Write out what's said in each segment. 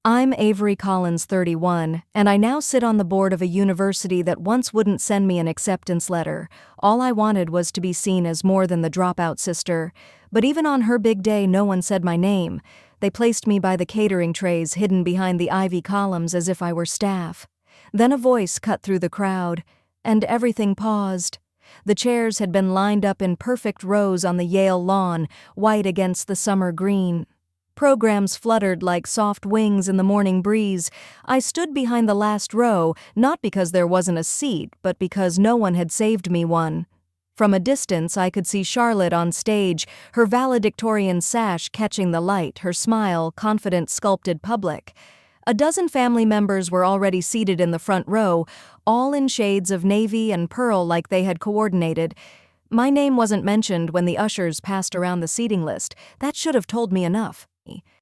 I'm Avery Collins, 31, and I now sit on the board of a university that once wouldn't send me an acceptance letter. All I wanted was to be seen as more than the dropout sister. But even on her big day, no one said my name. They placed me by the catering trays hidden behind the ivy columns as if I were staff. Then a voice cut through the crowd, and everything paused. The chairs had been lined up in perfect rows on the Yale lawn, white against the summer green. Programs fluttered like soft wings in the morning breeze. I stood behind the last row, not because there wasn't a seat, but because no one had saved me one. From a distance, I could see Charlotte on stage, her valedictorian sash catching the light, her smile, confident, sculpted public. A dozen family members were already seated in the front row, all in shades of navy and pearl like they had coordinated. My name wasn't mentioned when the ushers passed around the seating list. That should have told me enough.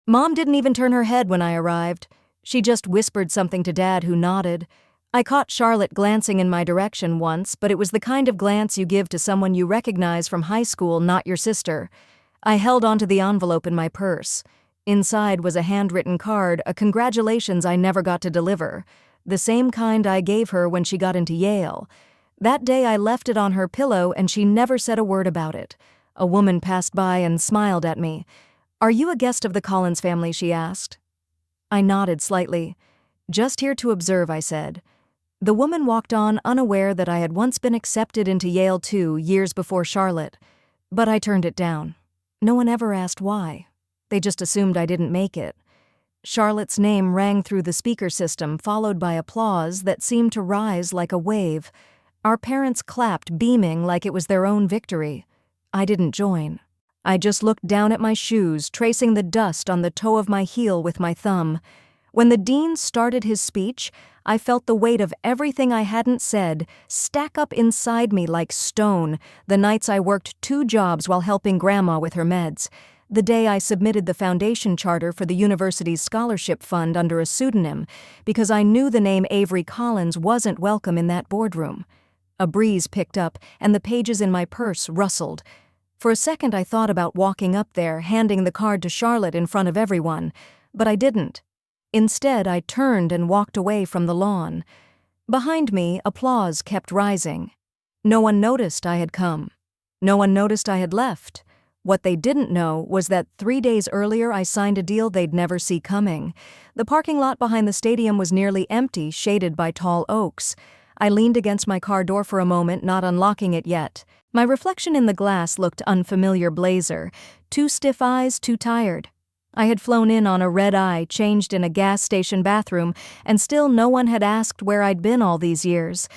Mom didn't even turn her head when I arrived. She just whispered something to Dad, who nodded. I caught Charlotte glancing in my direction once, but it was the kind of glance you give to someone you recognize from high school, not your sister. I held onto the envelope in my purse. Inside was a handwritten card, a congratulations I never got to deliver. The same kind I gave her when she got into Yale. That day I left it on her pillow and she never said a word about it. A woman passed by and smiled at me. "Are you a guest of the Collins family?" she asked. I nodded slightly. "Just here to observe," I said. The woman walked on, unaware that I had once been accepted into Yale too, years before Charlotte. But I turned it down. No one ever asked why. They just assumed I didn't make it. Charlotte's name rang through the speaker system, followed by applause that seemed to rise like a wave. Our parents clapped, beaming like it was their own victory. I didn't join. I just looked down at my shoes, tracing the dust on the toe of my heel with my thumb. When the dean started his speech, I felt the weight of everything I hadn't said stack up inside me like stone, the nights I worked 2 jobs while helping Grandma with her meds, the day I submitted the foundation charter for the university's scholarship fund under a pseudonym, because I knew the name Avery Collins wasn't welcome in that boardroom. A breeze picked up, and the pages in my purse rustled. For a second I thought about walking up there, handing the card to Charlotte in front of everyone, but I didn't. Instead, I turned and walked away from the lawn. Behind me, applause kept rising. No one noticed I had come. No one noticed I had left. What they didn't know was that 3 days earlier I signed a deal they'd never see coming. The parking lot behind the stadium was nearly empty, shaded by tall oaks. I leaned against my car door for a moment, not unlocking it yet. My reflection in the glass looked unfamiliar blazer. 2 stiff eyes, too tired. I had flown in on a red eye, changed in a gas station bathroom, and still no one had asked where I'd been all these years.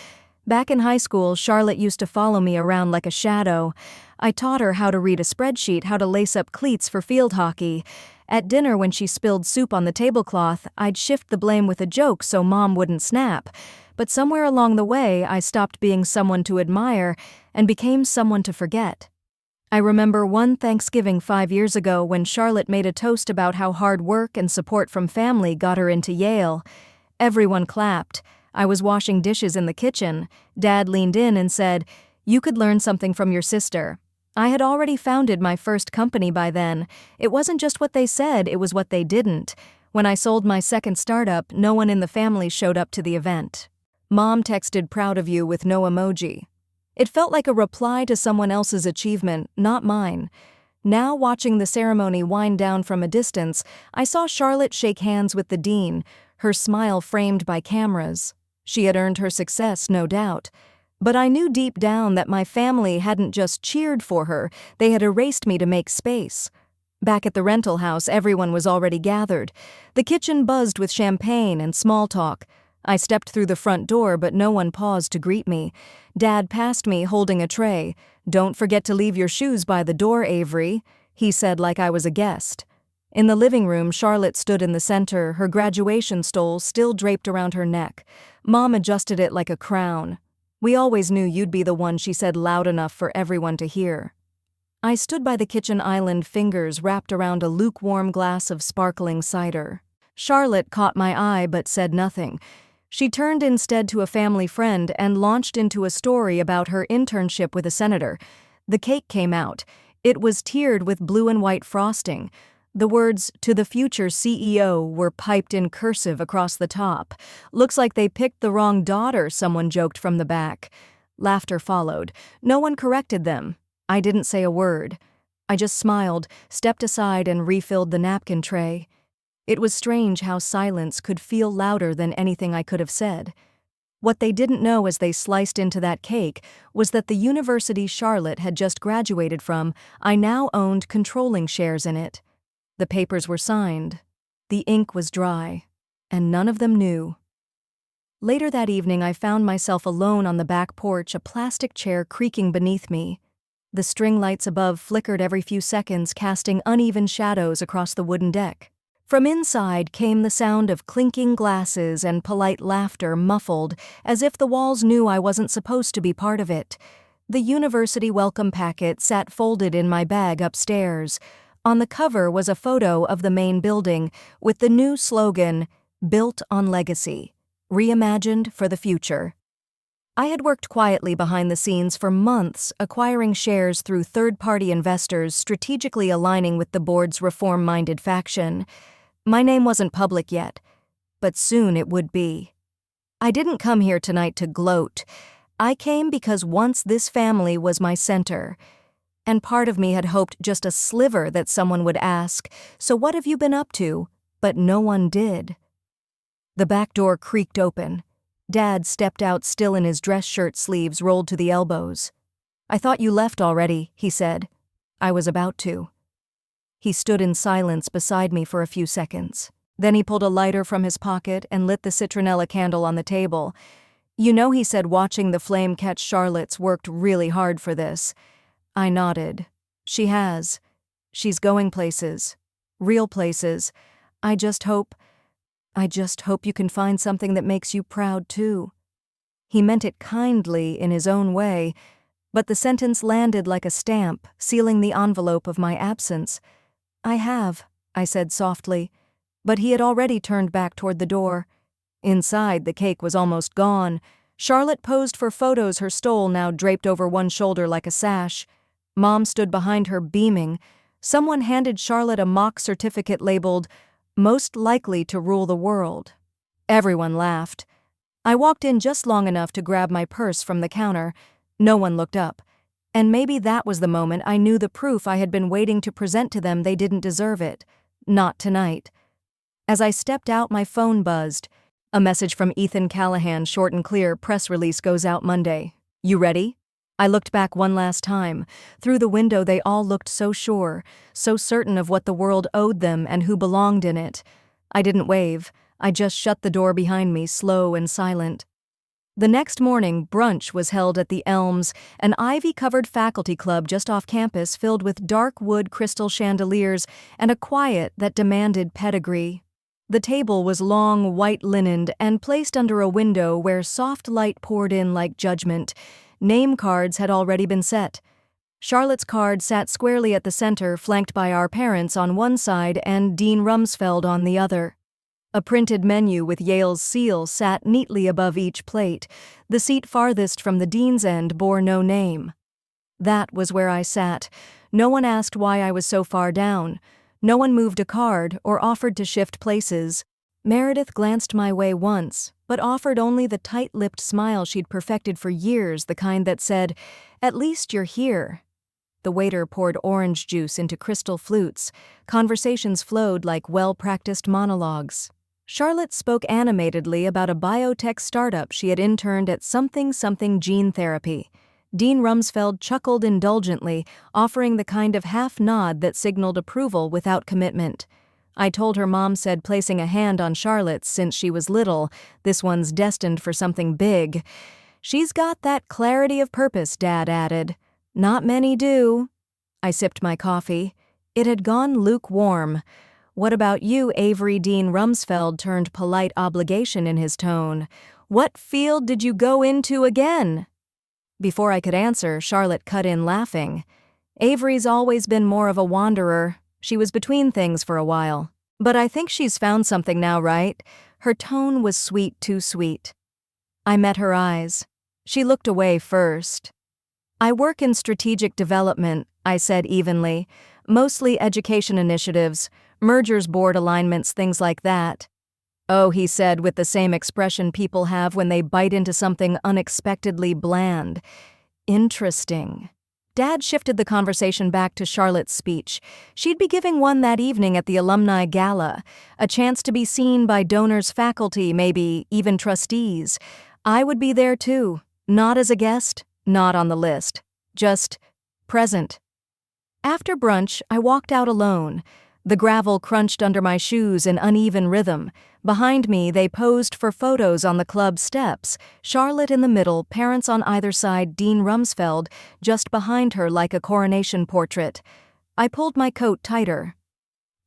Back in high school, Charlotte used to follow me around like a shadow. I taught her how to read a spreadsheet, how to lace up cleats for field hockey. At dinner, when she spilled soup on the tablecloth, I'd shift the blame with a joke so Mom wouldn't snap. But somewhere along the way, I stopped being someone to admire and became someone to forget. I remember one Thanksgiving 5 years ago when Charlotte made a toast about how hard work and support from family got her into Yale. Everyone clapped. I was washing dishes in the kitchen. Dad leaned in and said, "You could learn something from your sister." I had already founded my first company by then. It wasn't just what they said, it was what they didn't. When I sold my second startup, no one in the family showed up to the event. Mom texted "proud of you" with no emoji. It felt like a reply to someone else's achievement, not mine. Now, watching the ceremony wind down from a distance, I saw Charlotte shake hands with the dean, her smile framed by cameras. She had earned her success, no doubt. But I knew deep down that my family hadn't just cheered for her, they had erased me to make space. Back at the rental house, everyone was already gathered. The kitchen buzzed with champagne and small talk. I stepped through the front door, but no one paused to greet me. Dad passed me, holding a tray. "Don't forget to leave your shoes by the door, Avery," he said like I was a guest. In the living room, Charlotte stood in the center, her graduation stole still draped around her neck. Mom adjusted it like a crown. "We always knew you'd be the one," she said loud enough for everyone to hear. I stood by the kitchen island, fingers wrapped around a lukewarm glass of sparkling cider. Charlotte caught my eye but said nothing. She turned instead to a family friend and launched into a story about her internship with a senator. The cake came out. It was tiered with blue and white frosting. The words, "To the future CEO," were piped in cursive across the top. "Looks like they picked the wrong daughter," someone joked from the back. Laughter followed. No one corrected them. I didn't say a word. I just smiled, stepped aside, and refilled the napkin tray. It was strange how silence could feel louder than anything I could have said. What they didn't know as they sliced into that cake was that the university Charlotte had just graduated from, I now owned controlling shares in it. The papers were signed. The ink was dry. And none of them knew. Later that evening, I found myself alone on the back porch, a plastic chair creaking beneath me. The string lights above flickered every few seconds, casting uneven shadows across the wooden deck. From inside came the sound of clinking glasses and polite laughter, muffled, as if the walls knew I wasn't supposed to be part of it. The university welcome packet sat folded in my bag upstairs. On the cover was a photo of the main building, with the new slogan, "Built on Legacy, Reimagined for the Future." I had worked quietly behind the scenes for months, acquiring shares through third-party investors, strategically aligning with the board's reform-minded faction. My name wasn't public yet, but soon it would be. I didn't come here tonight to gloat. I came because once this family was my center, and part of me had hoped just a sliver that someone would ask, "So what have you been up to?" But no one did. The back door creaked open. Dad stepped out, still in his dress shirt sleeves rolled to the elbows. "I thought you left already," he said. I was about to. He stood in silence beside me for a few seconds. Then he pulled a lighter from his pocket and lit the citronella candle on the table. "You know," he said, "watching the flame catch Charlotte's worked really hard for this." I nodded. "She has. She's going places. Real places. I just hope you can find something that makes you proud, too." He meant it kindly in his own way, but the sentence landed like a stamp, sealing the envelope of my absence. "I have," I said softly, but he had already turned back toward the door. Inside, the cake was almost gone. Charlotte posed for photos, her stole now draped over one shoulder like a sash. Mom stood behind her, beaming. Someone handed Charlotte a mock certificate labeled, "Most likely to rule the world." Everyone laughed. I walked in just long enough to grab my purse from the counter. No one looked up. And maybe that was the moment I knew the proof I had been waiting to present to them. They didn't deserve it. Not tonight. As I stepped out, my phone buzzed. A message from Ethan Callahan, short and clear. "Press release goes out Monday. You ready?" I looked back one last time. Through the window, they all looked so sure, so certain of what the world owed them and who belonged in it. I didn't wave. I just shut the door behind me, slow and silent. The next morning, brunch was held at the Elms, an ivy-covered faculty club just off campus filled with dark wood crystal chandeliers and a quiet that demanded pedigree. The table was long, white-linened, and placed under a window where soft light poured in like judgment. Name cards had already been set. Charlotte's card sat squarely at the center, flanked by our parents on one side and Dean Rumsfeld on the other. A printed menu with Yale's seal sat neatly above each plate. The seat farthest from the dean's end bore no name. That was where I sat. No one asked why I was so far down. No one moved a card or offered to shift places. Meredith glanced my way once, but offered only the tight-lipped smile she'd perfected for years, the kind that said, "At least you're here." The waiter poured orange juice into crystal flutes. Conversations flowed like well-practiced monologues. Charlotte spoke animatedly about a biotech startup she had interned at something gene therapy. Dean Rumsfeld chuckled indulgently, offering the kind of half-nod that signaled approval without commitment. I told her mom said placing a hand on Charlotte's since she was little, "This one's destined for something big." "She's got that clarity of purpose," Dad added. "Not many do." I sipped my coffee. It had gone lukewarm. "What about you, Avery?" Dean Rumsfeld turned polite obligation in his tone. "What field did you go into again?" Before I could answer, Charlotte cut in, laughing. "Avery's always been more of a wanderer. She was between things for a while. But I think she's found something now, right?" Her tone was sweet, too sweet. I met her eyes. She looked away first. "I work in strategic development," I said evenly. Mostly education initiatives, mergers board alignments, things like that. Oh, he said with the same expression people have when they bite into something unexpectedly bland. Interesting. Dad shifted the conversation back to Charlotte's speech. She'd be giving one that evening at the alumni gala, a chance to be seen by donors, faculty, maybe even trustees. I would be there too, not as a guest, not on the list, just present. After brunch, I walked out alone. The gravel crunched under my shoes in uneven rhythm. Behind me, they posed for photos on the club steps, Charlotte in the middle, parents on either side, Dean Rumsfeld just behind her like a coronation portrait. I pulled my coat tighter.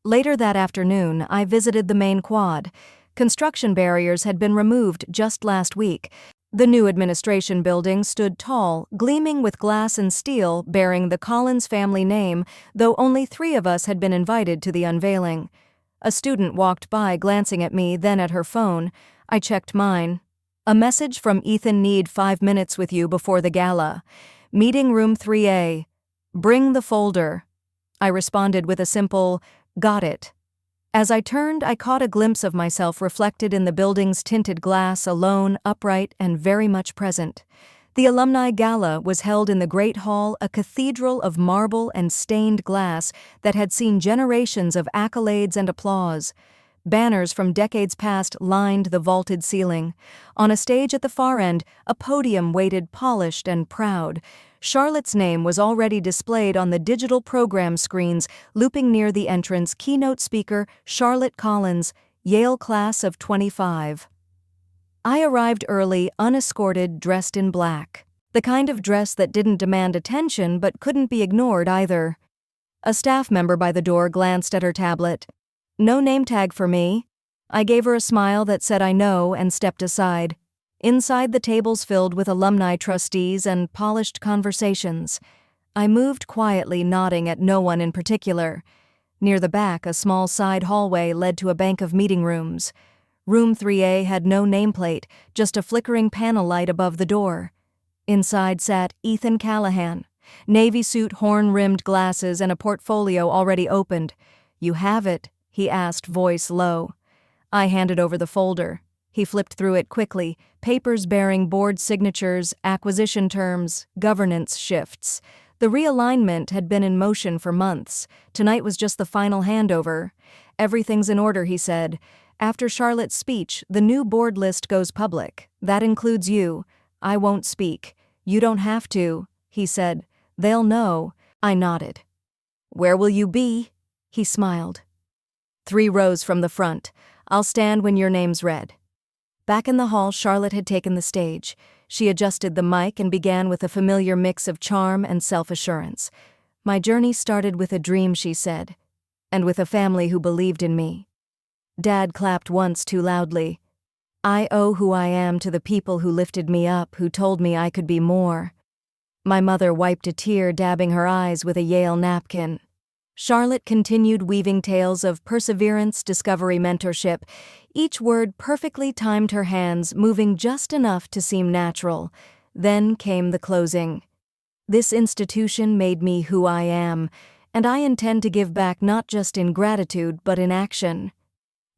Later that afternoon, I visited the main quad. Construction barriers had been removed just last week. The new administration building stood tall, gleaming with glass and steel bearing the Collins family name, though only 3 of us had been invited to the unveiling. A student walked by, glancing at me, then at her phone. I checked mine. A message from Ethan: need 5 minutes with you before the gala. Meeting room 3A. Bring the folder. I responded with a simple, got it. As I turned, I caught a glimpse of myself reflected in the building's tinted glass, alone, upright, and very much present. The alumni gala was held in the Great Hall, a cathedral of marble and stained glass that had seen generations of accolades and applause. Banners from decades past lined the vaulted ceiling. On a stage at the far end, a podium waited, polished and proud. Charlotte's name was already displayed on the digital program screens, looping near the entrance. Keynote speaker, Charlotte Collins, Yale class of 25. I arrived early, unescorted, dressed in black. The kind of dress that didn't demand attention but couldn't be ignored either. A staff member by the door glanced at her tablet. No name tag for me. I gave her a smile that said I know and stepped aside. Inside, the tables filled with alumni trustees and polished conversations. I moved quietly, nodding at no one in particular. Near the back, a small side hallway led to a bank of meeting rooms. Room 3A had no nameplate, just a flickering panel light above the door. Inside sat Ethan Callahan, navy suit, horn-rimmed glasses, and a portfolio already opened. "You have it?" he asked, voice low. I handed over the folder. He flipped through it quickly, papers bearing board signatures, acquisition terms, governance shifts. The realignment had been in motion for months. Tonight was just the final handover. "Everything's in order," he said. "After Charlotte's speech, the new board list goes public. That includes you. I won't speak. You don't have to," he said. "They'll know." I nodded. "Where will you be?" He smiled. 3 rows from the front. I'll stand when your name's read." Back in the hall, Charlotte had taken the stage. She adjusted the mic and began with a familiar mix of charm and self-assurance. "My journey started with a dream," she said, "and with a family who believed in me." Dad clapped once too loudly. "I owe who I am to the people who lifted me up, who told me I could be more." My mother wiped a tear, dabbing her eyes with a Yale napkin. Charlotte continued weaving tales of perseverance, discovery, mentorship. Each word perfectly timed, her hands moving just enough to seem natural. Then came the closing. "This institution made me who I am, and I intend to give back not just in gratitude but in action."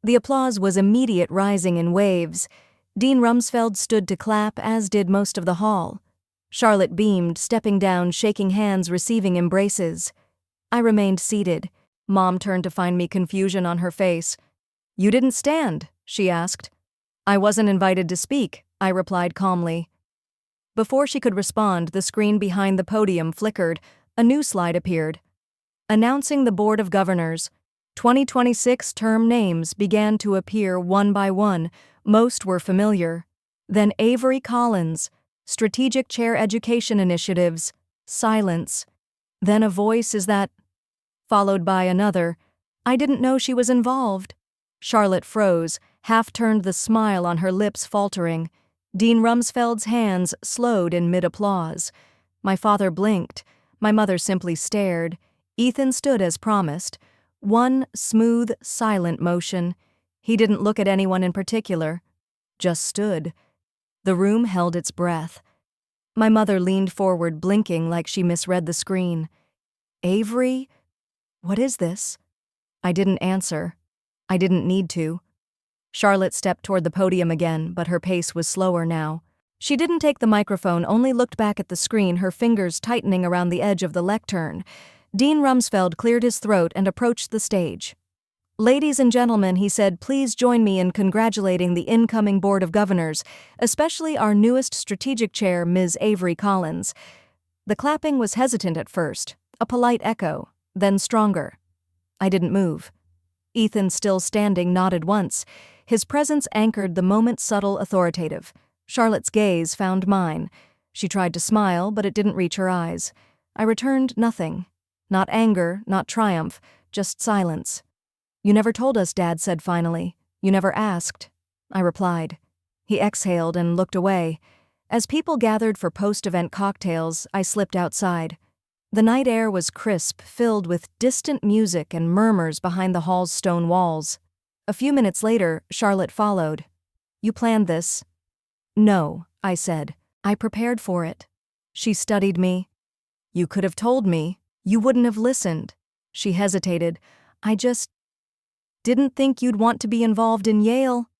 The applause was immediate, rising in waves. Dean Rumsfeld stood to clap, as did most of the hall. Charlotte beamed, stepping down, shaking hands, receiving embraces. I remained seated. Mom turned to find me, confusion on her face. "You didn't stand?" she asked. "I wasn't invited to speak," I replied calmly. Before she could respond, the screen behind the podium flickered. A new slide appeared. Announcing the Board of Governors. 2026 term names began to appear one by one. Most were familiar. Then Avery Collins, Strategic Chair Education Initiatives. Silence. Then a voice, "Is that?" Followed by another. I didn't know she was involved. Charlotte froze, half turned, the smile on her lips faltering. Dean Rumsfeld's hands slowed in mid-applause. My father blinked. My mother simply stared. Ethan stood as promised. One smooth, silent motion. He didn't look at anyone in particular. Just stood. The room held its breath. My mother leaned forward, blinking like she misread the screen. "Avery?" "What is this?" I didn't answer. I didn't need to. Charlotte stepped toward the podium again, but her pace was slower now. She didn't take the microphone, only looked back at the screen, her fingers tightening around the edge of the lectern. Dean Rumsfeld cleared his throat and approached the stage. "Ladies and gentlemen," he said, "please join me in congratulating the incoming Board of Governors, especially our newest strategic chair, Ms. Avery Collins." The clapping was hesitant at first, a polite echo, then stronger. I didn't move. Ethan, still standing, nodded once. His presence anchored the moment, subtle, authoritative. Charlotte's gaze found mine. She tried to smile, but it didn't reach her eyes. I returned nothing. Not anger, not triumph, just silence. "You never told us," Dad said finally. "You never asked." I replied. He exhaled and looked away. As people gathered for post-event cocktails, I slipped outside. The night air was crisp, filled with distant music and murmurs behind the hall's stone walls. A few minutes later, Charlotte followed. "You planned this?" "No," I said. "I prepared for it." She studied me. "You could have told me. You wouldn't have listened." She hesitated. "I just didn't think you'd want to be involved in Yale."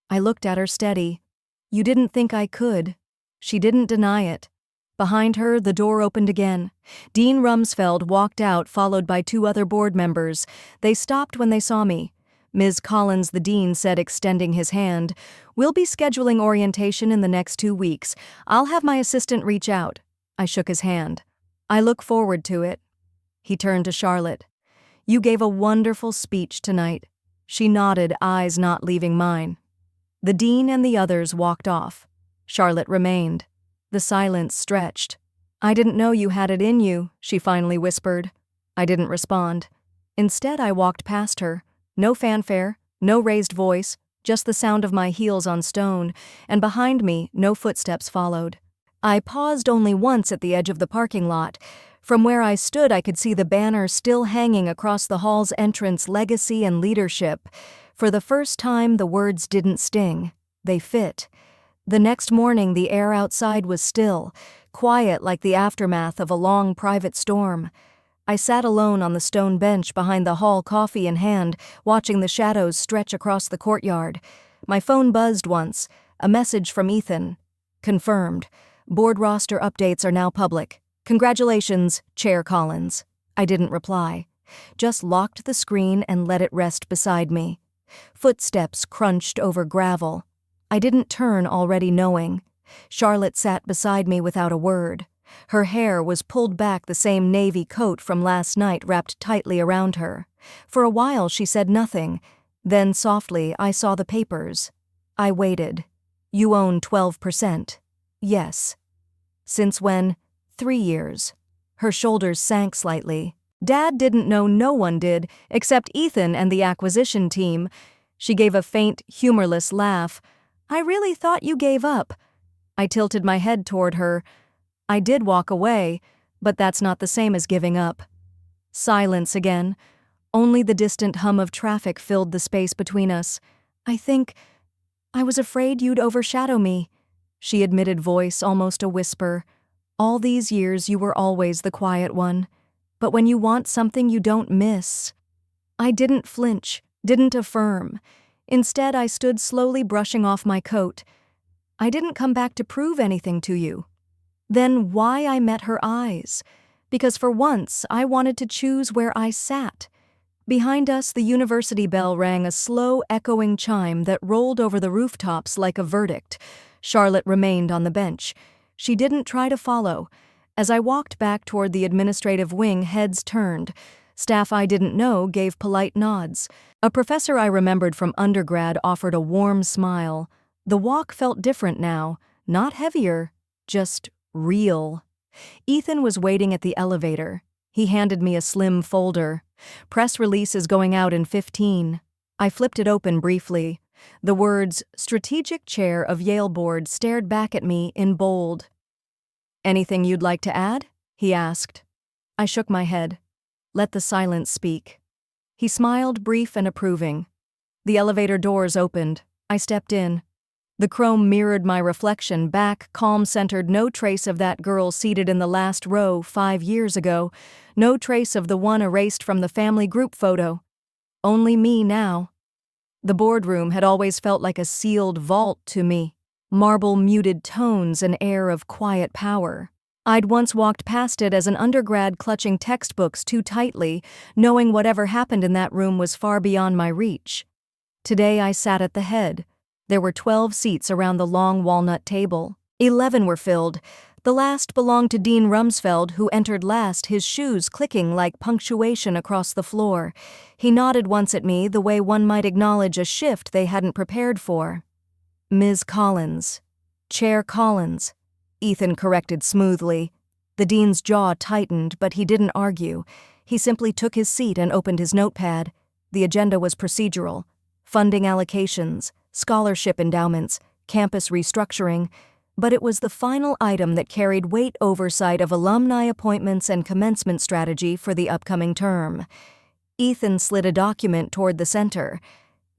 I looked at her steady. "You didn't think I could." She didn't deny it. Behind her, the door opened again. Dean Rumsfeld walked out, followed by 2 other board members. They stopped when they saw me. "Ms. Collins," the dean said, extending his hand, "we'll be scheduling orientation in the next 2 weeks. I'll have my assistant reach out." I shook his hand. "I look forward to it." He turned to Charlotte. "You gave a wonderful speech tonight." She nodded, eyes not leaving mine. The dean and the others walked off. Charlotte remained. The silence stretched. "I didn't know you had it in you," she finally whispered. I didn't respond. Instead, I walked past her. No fanfare, no raised voice, just the sound of my heels on stone, and behind me, no footsteps followed. I paused only once at the edge of the parking lot. From where I stood, I could see the banner still hanging across the hall's entrance, "Legacy and Leadership." For the first time, the words didn't sting. They fit. The next morning, the air outside was still, quiet like the aftermath of a long private storm. I sat alone on the stone bench behind the hall, coffee in hand, watching the shadows stretch across the courtyard. My phone buzzed once, a message from Ethan. "Confirmed. Board roster updates are now public. Congratulations, Chair Collins." I didn't reply, just locked the screen and let it rest beside me. Footsteps crunched over gravel. I didn't turn, already knowing. Charlotte sat beside me without a word. Her hair was pulled back, the same navy coat from last night wrapped tightly around her. For a while she said nothing. Then softly I saw the papers. I waited. "You own 12%. "Yes." "Since when?" 3 years. Her shoulders sank slightly. "Dad didn't know, no one did, except Ethan and the acquisition team." She gave a faint, humorless laugh. "I really thought you gave up." I tilted my head toward her. "I did walk away, but that's not the same as giving up." Silence again. Only the distant hum of traffic filled the space between us. I was afraid you'd overshadow me," she admitted, voice almost a whisper. "All these years you were always the quiet one. But when you want something, you don't miss." I didn't flinch, didn't affirm. Instead, I stood slowly, brushing off my coat. "I didn't come back to prove anything to you." Then why I met her eyes? Because for once, I wanted to choose where I sat. Behind us, the university bell rang, a slow, echoing chime that rolled over the rooftops like a verdict. Charlotte remained on the bench. She didn't try to follow. As I walked back toward the administrative wing, heads turned. Staff I didn't know gave polite nods. A professor I remembered from undergrad offered a warm smile. The walk felt different now, not heavier, just real. Ethan was waiting at the elevator. He handed me a slim folder. "Press release is going out in 15. I flipped it open briefly. The words, "Strategic Chair of Yale Board," stared back at me in bold. "Anything you'd like to add?" he asked. I shook my head. Let the silence speak. He smiled, brief and approving. The elevator doors opened. I stepped in. The chrome mirrored my reflection back, calm-centered, no trace of that girl seated in the last row 5 years ago, no trace of the one erased from the family group photo. Only me now. The boardroom had always felt like a sealed vault to me. Marble muted tones, an air of quiet power. I'd once walked past it as an undergrad clutching textbooks too tightly, knowing whatever happened in that room was far beyond my reach. Today I sat at the head. There were 12 seats around the long walnut table. 11 were filled. The last belonged to Dean Rumsfeld, who entered last, his shoes clicking like punctuation across the floor. He nodded once at me, the way one might acknowledge a shift they hadn't prepared for. Ms. Collins. Chair Collins. Ethan corrected smoothly. The dean's jaw tightened, but he didn't argue. He simply took his seat and opened his notepad. The agenda was procedural. Funding allocations, scholarship endowments, campus restructuring. But it was the final item that carried weight: oversight of alumni appointments and commencement strategy for the upcoming term. Ethan slid a document toward the center.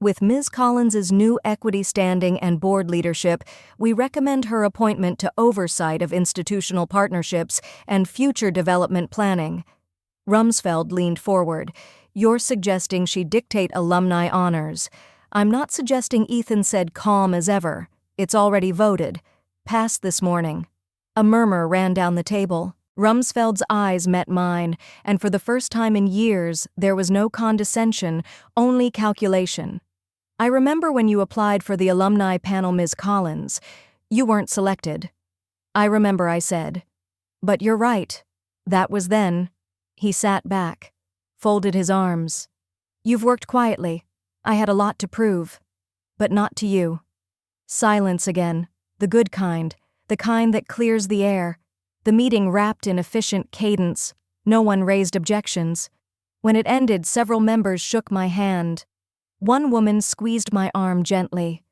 With Ms. Collins's new equity standing and board leadership, we recommend her appointment to oversight of institutional partnerships and future development planning. Rumsfeld leaned forward. You're suggesting she dictate alumni honors. I'm not suggesting, Ethan said, calm as ever. It's already voted. Passed this morning. A murmur ran down the table. Rumsfeld's eyes met mine, and for the first time in years, there was no condescension, only calculation. I remember when you applied for the alumni panel, Ms. Collins. You weren't selected. I remember, I said. But you're right. That was then. He sat back, folded his arms. You've worked quietly. I had a lot to prove. But not to you. Silence again, the good kind, the kind that clears the air. The meeting wrapped in efficient cadence. No one raised objections. When it ended, several members shook my hand. One woman squeezed my arm gently.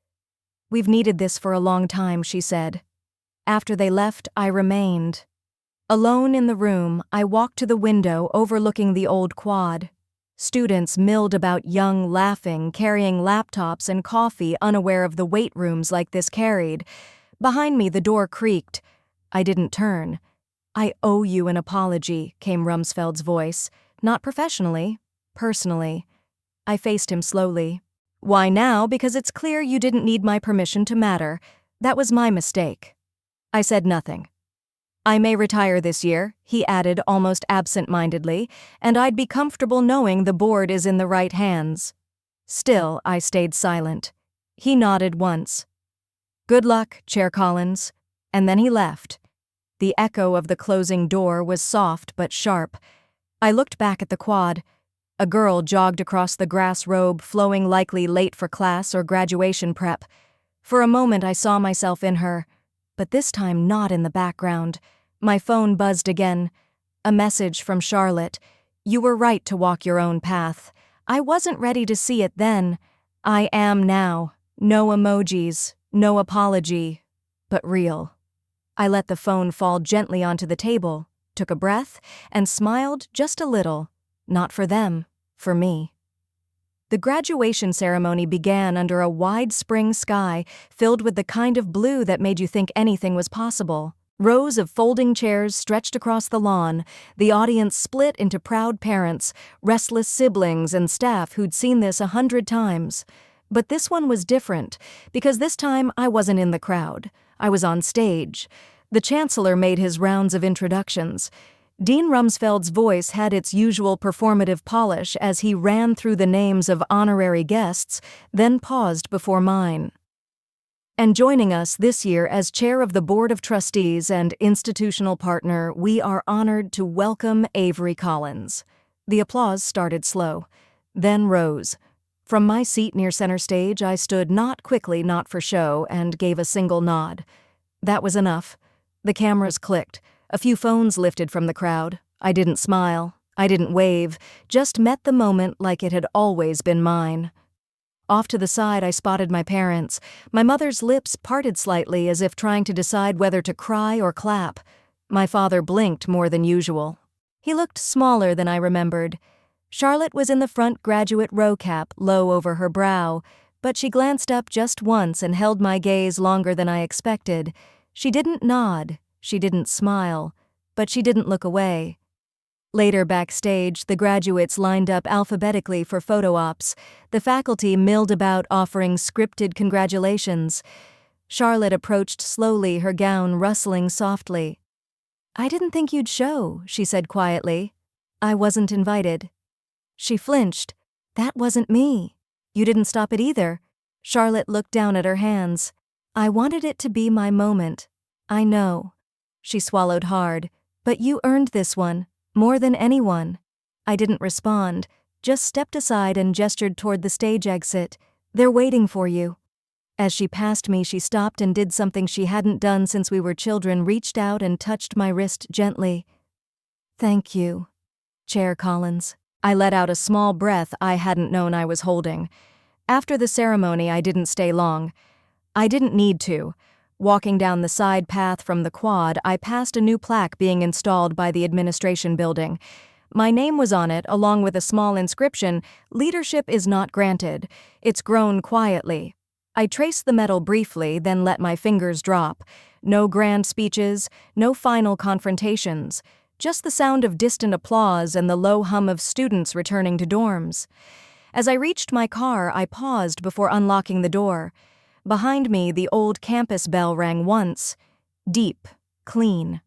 We've needed this for a long time, she said. After they left, I remained. Alone in the room, I walked to the window overlooking the old quad. Students milled about, young, laughing, carrying laptops and coffee, unaware of the weight rooms like this carried. Behind me, the door creaked. I didn't turn. I owe you an apology, came Rumsfeld's voice. Not professionally, personally. I faced him slowly. Why now? Because it's clear you didn't need my permission to matter. That was my mistake. I said nothing. I may retire this year, he added almost absent-mindedly, and I'd be comfortable knowing the board is in the right hands. Still, I stayed silent. He nodded once. Good luck, Chair Collins. And then he left. The echo of the closing door was soft but sharp. I looked back at the quad. A girl jogged across the grass robe, flowing, likely late for class or graduation prep. For a moment I saw myself in her, but this time not in the background. My phone buzzed again. A message from Charlotte. You were right to walk your own path. I wasn't ready to see it then. I am now. No emojis, no apology, but real. I let the phone fall gently onto the table, took a breath, and smiled just a little. Not for them, for me. The graduation ceremony began under a wide spring sky filled with the kind of blue that made you think anything was possible. Rows of folding chairs stretched across the lawn. The audience split into proud parents, restless siblings, and staff who'd seen this 100 times. But this one was different, because this time I wasn't in the crowd. I was on stage. The chancellor made his rounds of introductions. Dean Rumsfeld's voice had its usual performative polish as he ran through the names of honorary guests, then paused before mine. And joining us this year as chair of the Board of Trustees and institutional partner, we are honored to welcome Avery Collins. The applause started slow, then rose. From my seat near center stage, I stood not quickly, not for show, and gave a single nod. That was enough. The cameras clicked. A few phones lifted from the crowd. I didn't smile. I didn't wave. Just met the moment like it had always been mine. Off to the side, I spotted my parents. My mother's lips parted slightly as if trying to decide whether to cry or clap. My father blinked more than usual. He looked smaller than I remembered. Charlotte was in the front graduate row cap, low over her brow, but she glanced up just once and held my gaze longer than I expected. She didn't nod, she didn't smile, but she didn't look away. Later backstage, the graduates lined up alphabetically for photo ops. The faculty milled about offering scripted congratulations. Charlotte approached slowly, her gown rustling softly. "I didn't think you'd show," she said quietly. "I wasn't invited." She flinched. "That wasn't me." "You didn't stop it either." Charlotte looked down at her hands. "I wanted it to be my moment." "I know." She swallowed hard. "But you earned this one. More than anyone." I didn't respond, just stepped aside and gestured toward the stage exit. "They're waiting for you." As she passed me, she stopped and did something she hadn't done since we were children, reached out and touched my wrist gently. "Thank you, Chair Collins." I let out a small breath I hadn't known I was holding. After the ceremony, I didn't stay long. I didn't need to. Walking down the side path from the quad, I passed a new plaque being installed by the administration building. My name was on it, along with a small inscription, "Leadership is not granted. It's grown quietly." I traced the metal briefly, then let my fingers drop. No grand speeches, no final confrontations. Just the sound of distant applause and the low hum of students returning to dorms. As I reached my car, I paused before unlocking the door. Behind me, the old campus bell rang once. Deep, clean.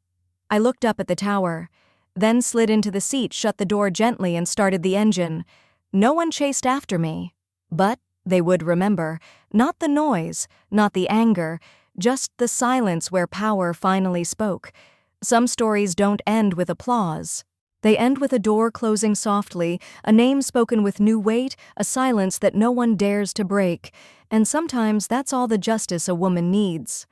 I looked up at the tower, then slid into the seat, shut the door gently, and started the engine. No one chased after me. But they would remember. Not the noise, not the anger, just the silence where power finally spoke. Some stories don't end with applause. They end with a door closing softly, a name spoken with new weight, a silence that no one dares to break. And sometimes that's all the justice a woman needs.